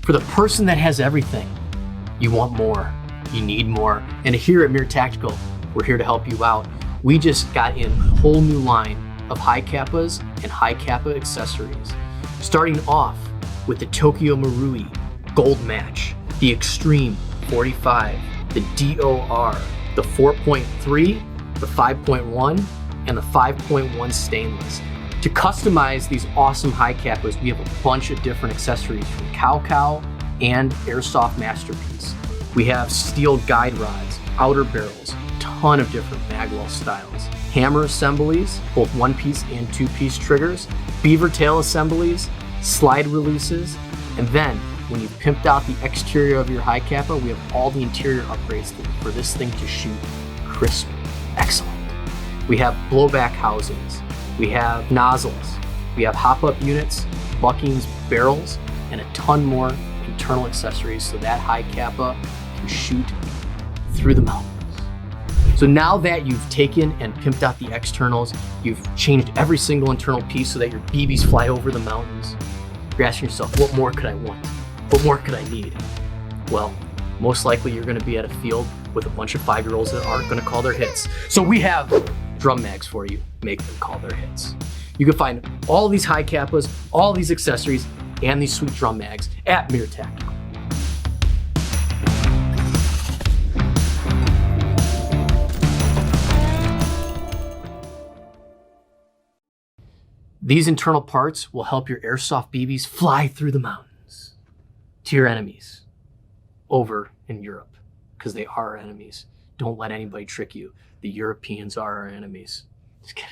For the person that has everything, you want more, you need more. And here at MiR Tactical, we're here to help you out. We just got in a whole new line of Hi Capas and Hi Capa accessories. Starting off with the Tokyo Marui Gold Match, the Extreme 45, the DOR, the 4.3, the 5.1, and the 5.1 stainless. To customize these awesome Hi Capas, we have a bunch of different accessories from Cow and Airsoft Masterpiece. We have steel guide rods, outer barrels, ton of different magwell styles, hammer assemblies, both one-piece and two-piece triggers, beaver tail assemblies, slide releases, and then when you've pimped out the exterior of your Hi Capa, we have all the interior upgrades for this thing to shoot crisp, excellent. We have blowback housings, we have nozzles, we have hop-up units, buckings, barrels, and a ton more internal accessories so that Hi Capa can shoot through the mountains. So now that you've taken and pimped out the externals, you've changed every single internal piece so that your BBs fly over the mountains, you're asking yourself, what more could I want? What more could I need? Well, most likely you're gonna be at a field with a bunch of 5-year-olds that aren't gonna call their hits. So we have drum mags for you, make them call their hits. You can find all these Hi Capas, all these accessories, and these sweet drum mags at MiR Tactical. These internal parts will help your airsoft BBs fly through the mountains to your enemies over in Europe, because they are our enemies. Don't let anybody trick you. The Europeans are our enemies. Just kidding.